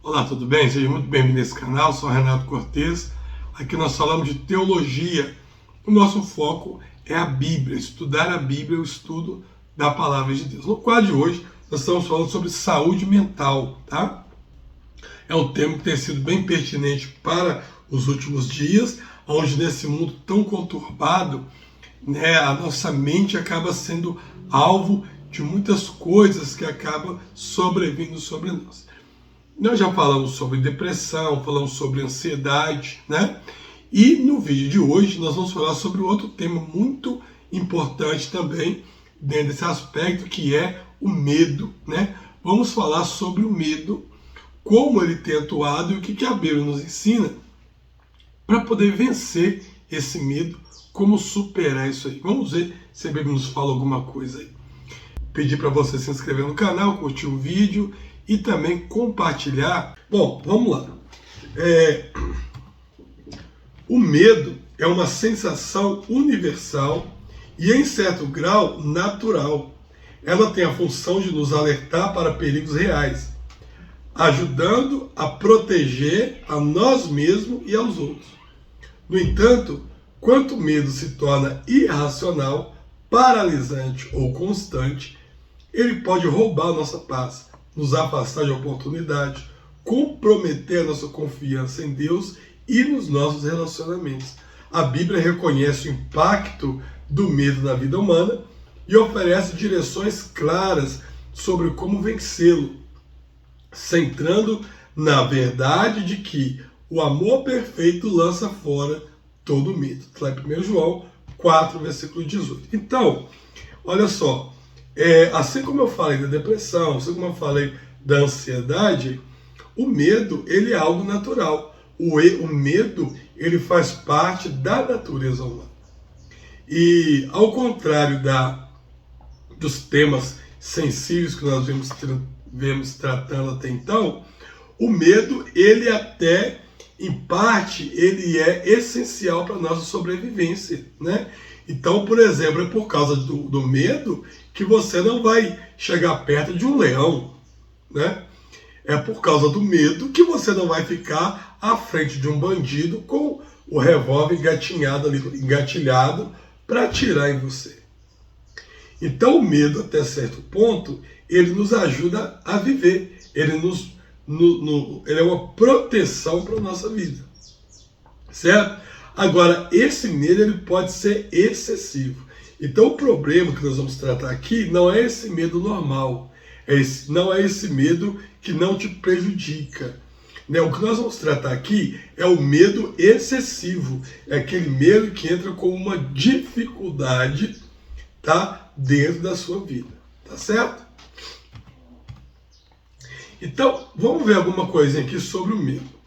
Olá, tudo bem? Seja muito bem-vindo a esse canal, sou Renato Cortes. Aqui nós falamos de teologia. O nosso foco é a Bíblia, estudar a Bíblia, o estudo da Palavra de Deus. No quadro de hoje, nós estamos falando sobre saúde mental, tá? É um tema que tem sido bem pertinente para os últimos dias, onde nesse mundo tão conturbado, a nossa mente acaba sendo alvo de muitas coisas que acabam sobrevindo sobre nós. Nós já falamos sobre depressão, falamos sobre ansiedade, né? E no vídeo de hoje nós vamos falar sobre outro tema muito importante também dentro desse aspecto, que é o medo, né? Vamos falar sobre o medo, como ele tem atuado e o que a Bíblia nos ensina para poder vencer esse medo, como superar isso aí. Vamos ver se a Bíblia nos fala alguma coisa aí. Pedir para você se inscrever no canal, curtir o vídeo e também compartilhar. Bom, vamos lá. O medo é uma sensação universal e, em certo grau, natural. Ela tem a função de nos alertar para perigos reais, ajudando a proteger a nós mesmos e aos outros. No entanto, quanto o medo se torna irracional, paralisante ou constante, ele pode roubar nossa paz, nos afastar de oportunidade, comprometer a nossa confiança em Deus e nos nossos relacionamentos. A Bíblia reconhece o impacto do medo na vida humana e oferece direções claras sobre como vencê-lo, centrando na verdade de que o amor perfeito lança fora todo medo. Está lá em 1 João 4, versículo 18. Então, olha só, assim como eu falei da depressão, assim como eu falei da ansiedade, o medo ele é algo natural. O medo ele faz parte da natureza humana. E ao contrário dos temas sensíveis que nós vemos tratando até então, o medo ele até, em parte, ele é essencial para a nossa sobrevivência, né? Então, por exemplo, é por causa do medo que você não vai chegar perto de um leão, né? É por causa do medo que você não vai ficar à frente de um bandido com o revólver engatilhado para atirar em você. Então, o medo, até certo ponto, ele nos ajuda a viver. Ele é uma proteção para a nossa vida, certo? Agora, esse medo ele pode ser excessivo. Então, o problema que nós vamos tratar aqui não é esse medo normal, não é esse medo que não te prejudica. Né? O que nós vamos tratar aqui é o medo excessivo, é aquele medo que entra como uma dificuldade, tá, dentro da sua vida, tá certo? Então, vamos ver alguma coisinha aqui sobre o medo.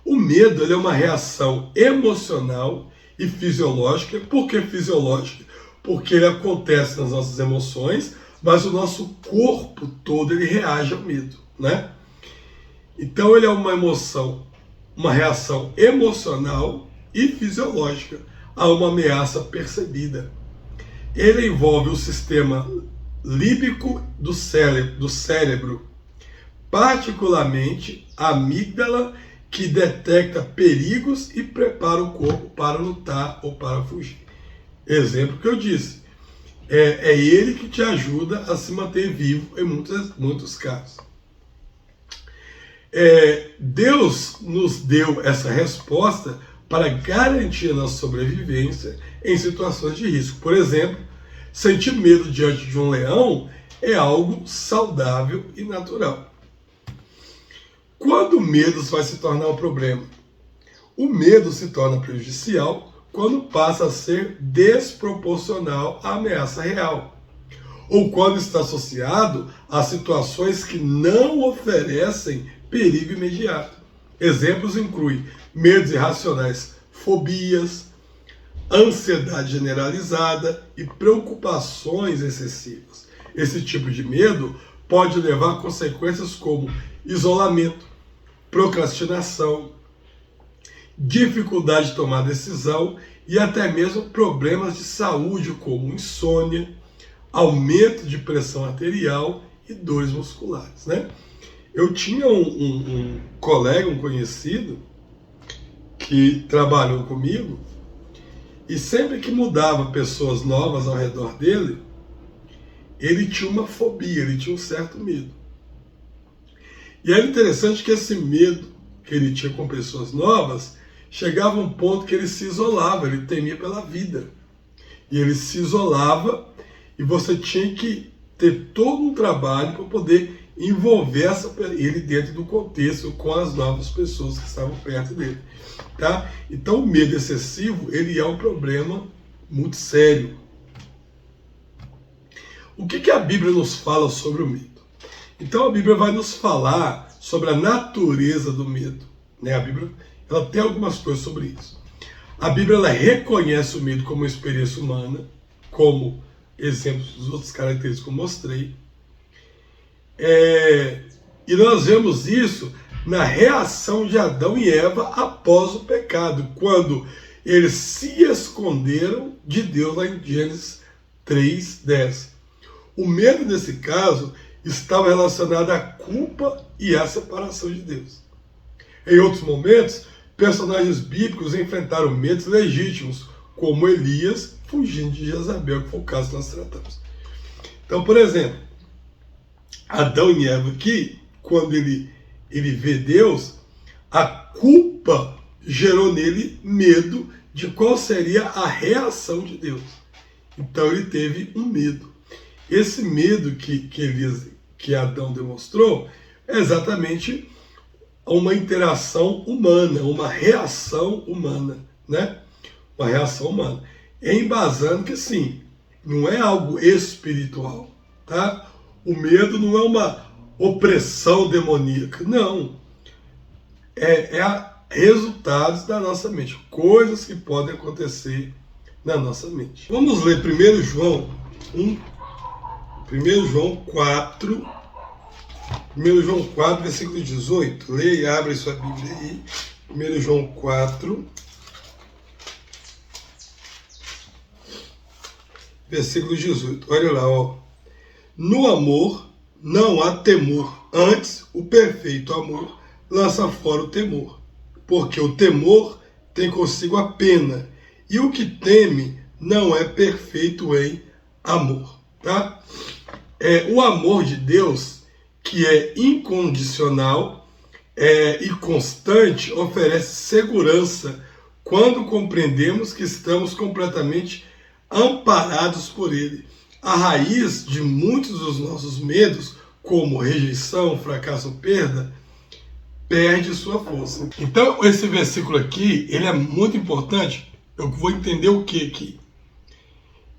O medo ele é uma reação emocional e fisiológica. Por que fisiológica? Porque ele acontece nas nossas emoções, mas o nosso corpo todo ele reage ao medo, né? Então ele é uma emoção, uma reação emocional e fisiológica a uma ameaça percebida. Ele envolve o sistema límbico do cérebro, particularmente a amígdala, que detecta perigos e prepara o corpo para lutar ou para fugir. Exemplo que eu disse, é ele que te ajuda a se manter vivo em muitos casos. Deus nos deu essa resposta para garantir a nossa sobrevivência em situações de risco. Por exemplo, sentir medo diante de um leão é algo saudável e natural. Quando o medo vai se tornar um problema? O medo se torna prejudicial quando passa a ser desproporcional à ameaça real, ou quando está associado a situações que não oferecem perigo imediato. Exemplos incluem medos irracionais, fobias, ansiedade generalizada e preocupações excessivas. Esse tipo de medo pode levar a consequências como isolamento, procrastinação, dificuldade de tomar decisão e até mesmo problemas de saúde como insônia, aumento de pressão arterial e dores musculares, né? Eu tinha um colega, um conhecido, que trabalhou comigo, e sempre que mudava pessoas novas ao redor dele, ele tinha uma fobia, ele tinha um certo medo. E era interessante que esse medo que ele tinha com pessoas novas chegava a um ponto que ele se isolava, ele temia pela vida. E ele se isolava e você tinha que ter todo um trabalho para poder envolver ele dentro do contexto com as novas pessoas que estavam perto dele. Tá? Então o medo excessivo ele é um problema muito sério. O que a Bíblia nos fala sobre o medo? Então a Bíblia vai nos falar sobre a natureza do medo. Né? A Bíblia ela tem algumas coisas sobre isso. A Bíblia ela reconhece o medo como uma experiência humana, como exemplos dos outros características que eu mostrei. E nós vemos isso na reação de Adão e Eva após o pecado, quando eles se esconderam de Deus lá em Gênesis 3:10. O medo, nesse caso, estava relacionado à culpa e à separação de Deus. Em outros momentos, personagens bíblicos enfrentaram medos legítimos, como Elias fugindo de Jezabel, que foi o caso que nós tratamos. Então, por exemplo, Adão e Eva aqui, quando ele vê Deus, a culpa gerou nele medo de qual seria a reação de Deus. Então ele teve um medo. Esse medo que Adão demonstrou é exatamente uma interação humana, uma reação humana, né? Uma reação humana. Embasando que, sim, não é algo espiritual, tá? O medo não é uma opressão demoníaca, não. É resultados da nossa mente, coisas que podem acontecer na nossa mente. Vamos ler 1 João 4, 1 João 4, versículo 18. Leia e abre sua Bíblia aí. 1 João 4, versículo 18. Olha lá, ó. No amor não há temor, antes o perfeito amor lança fora o temor, porque o temor tem consigo a pena, e o que teme não é perfeito em amor. Tá? O amor de Deus, que é incondicional e constante, oferece segurança quando compreendemos que estamos completamente amparados por Ele. A raiz de muitos dos nossos medos, como rejeição, fracasso ou perda, perde sua força. Então, esse versículo aqui, ele é muito importante. Eu vou entender o que aqui?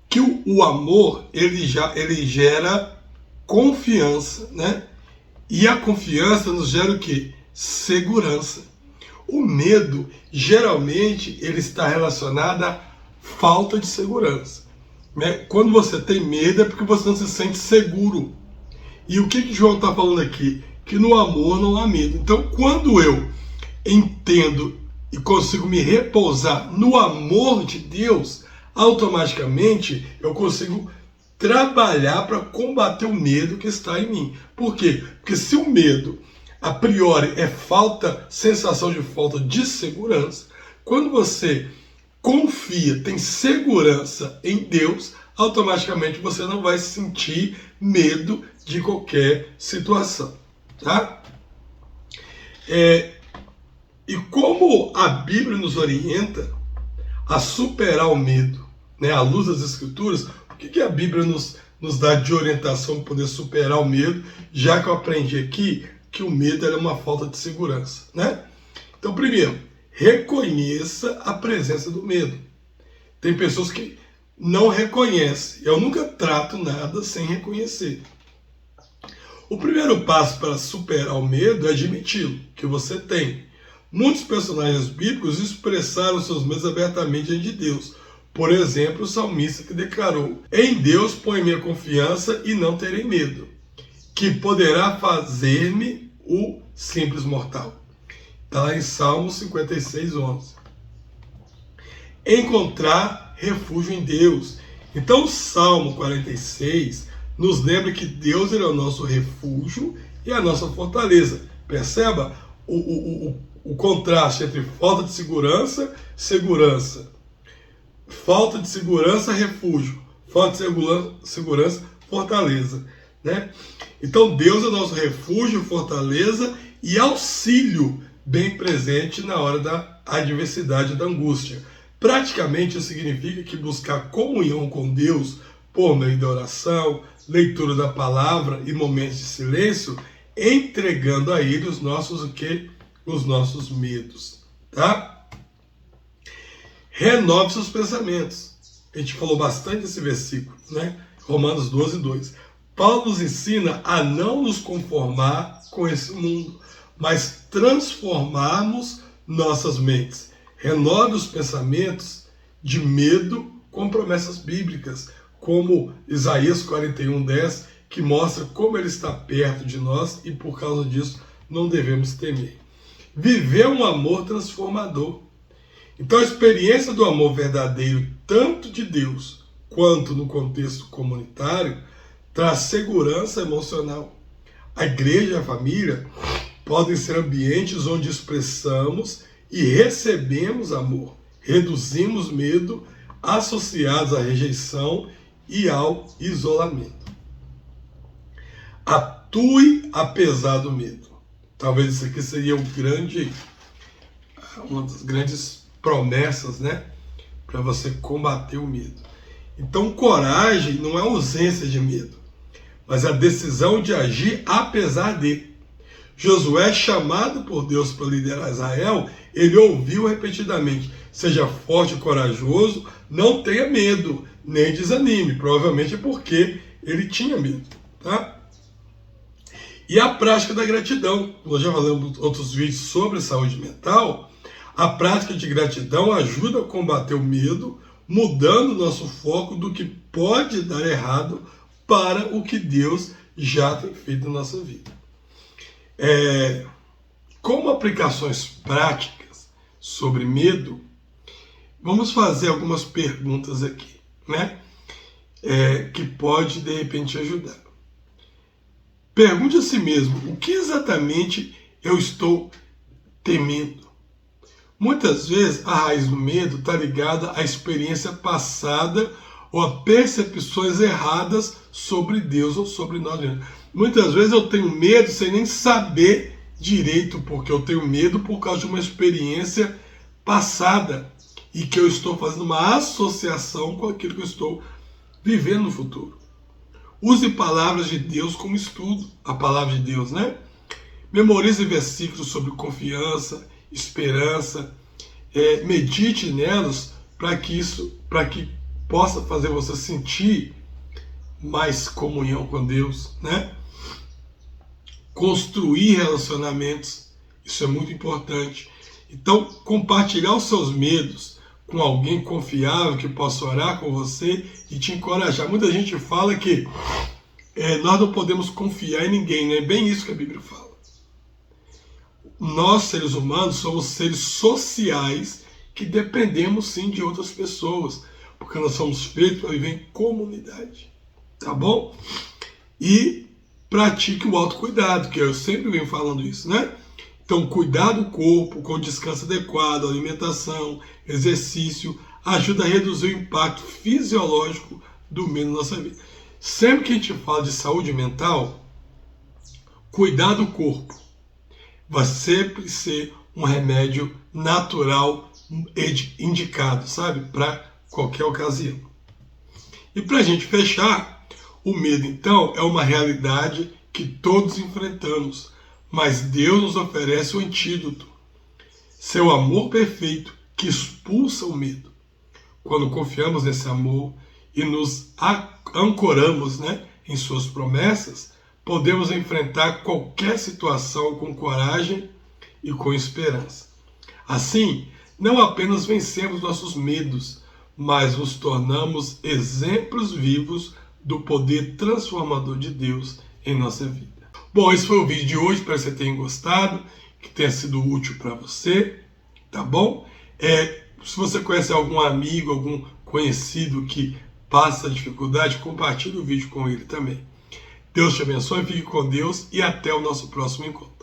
Que o amor, ele gera confiança, né? E a confiança nos gera o quê? Segurança. O medo, geralmente, ele está relacionado à falta de segurança. Né? Quando você tem medo é porque você não se sente seguro. E o que João está falando aqui? Que no amor não há medo. Então, quando eu entendo e consigo me repousar no amor de Deus, automaticamente eu consigo trabalhar para combater o medo que está em mim. Por quê? Porque se o medo, a priori, é sensação de falta de segurança, quando você confia, tem segurança em Deus, automaticamente você não vai sentir medo de qualquer situação. Tá? E como a Bíblia nos orienta a superar o medo, né, à luz das Escrituras, o que a Bíblia nos dá de orientação para poder superar o medo, já que eu aprendi aqui que o medo é uma falta de segurança, né? Então, primeiro, reconheça a presença do medo. Tem pessoas que não reconhecem. Eu nunca trato nada sem reconhecer. O primeiro passo para superar o medo é admiti-lo, que você tem. Muitos personagens bíblicos expressaram seus medos abertamente diante de Deus. Por exemplo, o salmista que declarou: em Deus põe minha confiança e não terei medo, que poderá fazer-me o simples mortal. Está lá em Salmo 56:11. Encontrar refúgio em Deus. Então o Salmo 46 nos lembra que Deus é o nosso refúgio e a nossa fortaleza. Perceba o contraste entre falta de segurança, segurança. Falta de segurança, refúgio. Falta de segurança, fortaleza. Né? Então Deus é nosso refúgio, fortaleza e auxílio bem presente na hora da adversidade, da angústia. Praticamente isso significa que buscar comunhão com Deus por meio da oração, leitura da palavra e momentos de silêncio, entregando a Ele os nossos o quê? Os nossos medos. Tá? Renove seus pensamentos. A gente falou bastante desse versículo, né? Romanos 12, 2. Paulo nos ensina a não nos conformar com esse mundo, mas transformarmos nossas mentes. Renove os pensamentos de medo com promessas bíblicas, como Isaías 41:10, que mostra como ele está perto de nós e por causa disso não devemos temer. Viver um amor transformador. Então a experiência do amor verdadeiro, tanto de Deus quanto no contexto comunitário, traz segurança emocional. A igreja e a família podem ser ambientes onde expressamos e recebemos amor, reduzimos medo associados à rejeição e ao isolamento. Atue apesar do medo. Talvez isso aqui seria uma das grandes promessas, né, para você combater o medo. Então, coragem não é ausência de medo, mas a decisão de agir apesar de. Josué, chamado por Deus para liderar Israel, ele ouviu repetidamente: seja forte e corajoso, não tenha medo, nem desanime. Provavelmente é porque ele tinha medo. Tá? E a prática da gratidão. Nós já falamos em outros vídeos sobre saúde mental. A prática de gratidão ajuda a combater o medo, mudando o nosso foco do que pode dar errado para o que Deus já tem feito na nossa vida. Como aplicações práticas sobre medo, vamos fazer algumas perguntas aqui, né? Que pode, de repente, ajudar. Pergunte a si mesmo: o que exatamente eu estou temendo? Muitas vezes a raiz do medo está ligada à experiência passada ou a percepções erradas sobre Deus ou sobre nós mesmos. Muitas vezes eu tenho medo sem nem saber direito porque eu tenho medo por causa de uma experiência passada e que eu estou fazendo uma associação com aquilo que eu estou vivendo no futuro. Use palavras de Deus como estudo, a palavra de Deus, né? Memorize versículos sobre confiança, esperança, medite nelas para que possa fazer você sentir mais comunhão com Deus, né? Construir relacionamentos, isso é muito importante. Então, compartilhar os seus medos com alguém confiável que possa orar com você e te encorajar. Muita gente fala que nós não podemos confiar em ninguém, não é bem isso que a Bíblia fala. Nós, seres humanos, somos seres sociais que dependemos sim de outras pessoas, porque nós somos feitos para viver em comunidade, tá bom? E pratique o autocuidado, que eu sempre venho falando isso, né? Então, cuidar do corpo com descanso adequado, alimentação, exercício, ajuda a reduzir o impacto fisiológico do medo na nossa vida. Sempre que a gente fala de saúde mental, cuidar do corpo vai sempre ser um remédio natural indicado, sabe? Para qualquer ocasião. E para a gente fechar, o medo, então, é uma realidade que todos enfrentamos, mas Deus nos oferece o antídoto, seu amor perfeito que expulsa o medo. Quando confiamos nesse amor e nos ancoramos, né, em suas promessas, podemos enfrentar qualquer situação com coragem e com esperança. Assim, não apenas vencemos nossos medos, mas nos tornamos exemplos vivos do poder transformador de Deus em nossa vida. Bom, esse foi o vídeo de hoje, espero que você tenha gostado, que tenha sido útil para você, tá bom? Se você conhece algum amigo, algum conhecido que passa dificuldade, compartilhe o vídeo com ele também. Deus te abençoe, fique com Deus e até o nosso próximo encontro.